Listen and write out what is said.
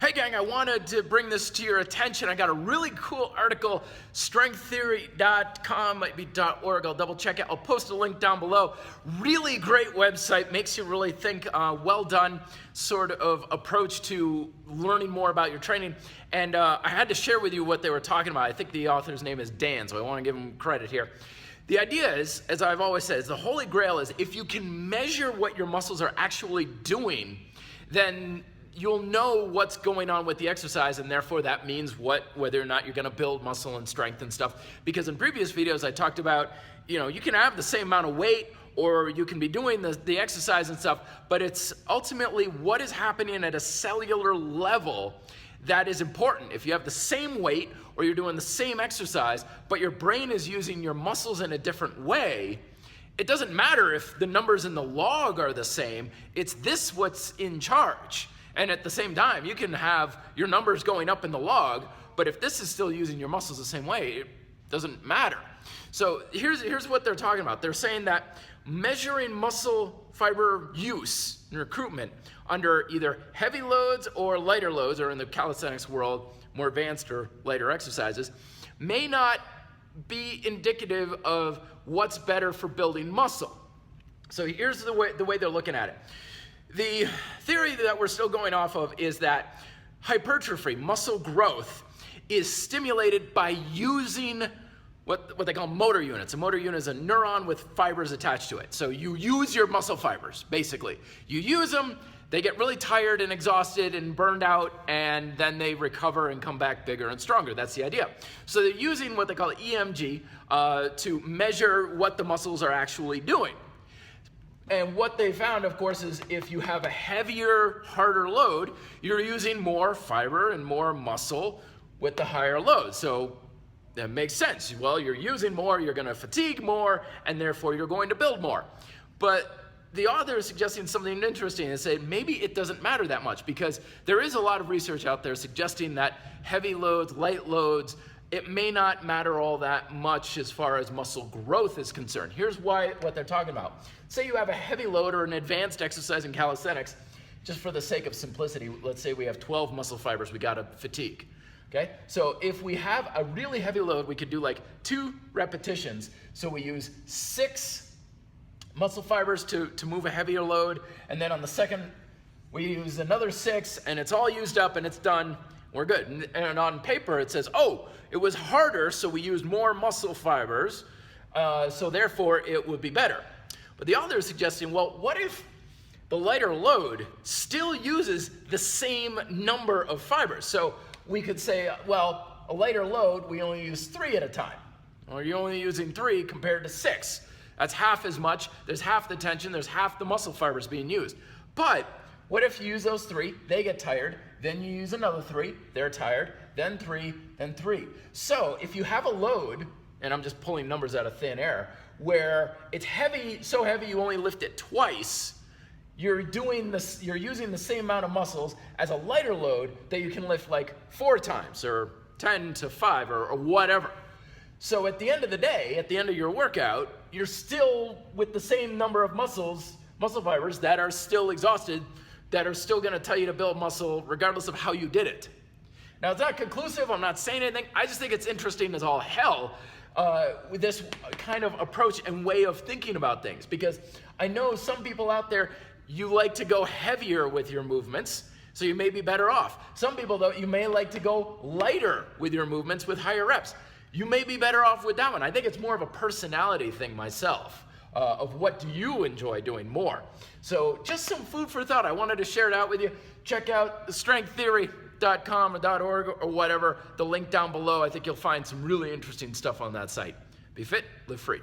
Hey gang, I wanted to bring this to your attention. I got a really cool article, strengththeory.com, might be .org, I'll double check it. I'll post a link down below. Really great website, makes you really think, well done sort of approach to learning more about your training. And I had to share with you what they were talking about. I think the author's name is Dan, so I want to give him credit here. The idea is, as I've always said, is the holy grail is if you can measure what your muscles are actually doing, then you'll know what's going on with the exercise, and therefore that means whether or not you're gonna build muscle and strength and stuff. Because in previous videos I talked about, you can have the same amount of weight or you can be doing the exercise and stuff, but it's ultimately what is happening at a cellular level that is important. If you have the same weight or you're doing the same exercise, but your brain is using your muscles in a different way, it doesn't matter if the numbers in the log are the same, it's this what's in charge. And at the same time, you can have your numbers going up in the log, but if this is still using your muscles the same way, it doesn't matter. So here's what they're talking about. They're saying that measuring muscle fiber use and recruitment under either heavy loads or lighter loads, or in the calisthenics world, more advanced or lighter exercises, may not be indicative of what's better for building muscle. So here's the way they're looking at it. The theory that we're still going off of is that hypertrophy, muscle growth, is stimulated by using what they call motor units. A motor unit is a neuron with fibers attached to it. So you use your muscle fibers, basically. You use them, they get really tired and exhausted and burned out, and then they recover and come back bigger and stronger. That's the idea. So they're using what they call EMG to measure what the muscles are actually doing. And what they found, of course, is if you have a heavier, harder load, you're using more fiber and more muscle with the higher load. So that makes sense. Well, you're using more, you're going to fatigue more, and therefore you're going to build more. But the author is suggesting something interesting and saying maybe it doesn't matter that much, because there is a lot of research out there suggesting that heavy loads, light loads, it may not matter all that much as far as muscle growth is concerned. Here's what they're talking about. Say you have a heavy load or an advanced exercise in calisthenics, just for the sake of simplicity, let's say we have 12 muscle fibers we gotta fatigue, okay? So if we have a really heavy load, we could do like 2 repetitions. So we use 6 muscle fibers to move a heavier load, and then on the second, we use another 6, and it's all used up and it's done. We're good. And on paper it says, oh, it was harder, so we used more muscle fibers, so therefore it would be better. But the author is suggesting, well, what if the lighter load still uses the same number of fibers? So we could say, well, a lighter load, we only use 3 at a time. Or you're only using 3 compared to 6. That's half as much. There's half the tension. There's half the muscle fibers being used. But what if you use those 3, they get tired, then you use another 3, they're tired, then 3, then 3. So if you have a load, and I'm just pulling numbers out of thin air, where it's heavy, so heavy you only lift it twice, you're using the same amount of muscles as a lighter load that you can lift like 4 times, or 10 to 5, or whatever. So at the end of the day, at the end of your workout, you're still with the same number of muscle fibers that are still exhausted, that are still gonna tell you to build muscle regardless of how you did it. Now, it's not conclusive, I'm not saying anything, I just think it's interesting as all hell with this kind of approach and way of thinking about things, because I know some people out there, you like to go heavier with your movements, so you may be better off. Some people, though, you may like to go lighter with your movements with higher reps. You may be better off with that one. I think it's more of a personality thing myself. Of what do you enjoy doing more. So just some food for thought. I wanted to share it out with you. Check out strengththeory.com or .org or whatever, the link down below. I think you'll find some really interesting stuff on that site. Be fit, live free.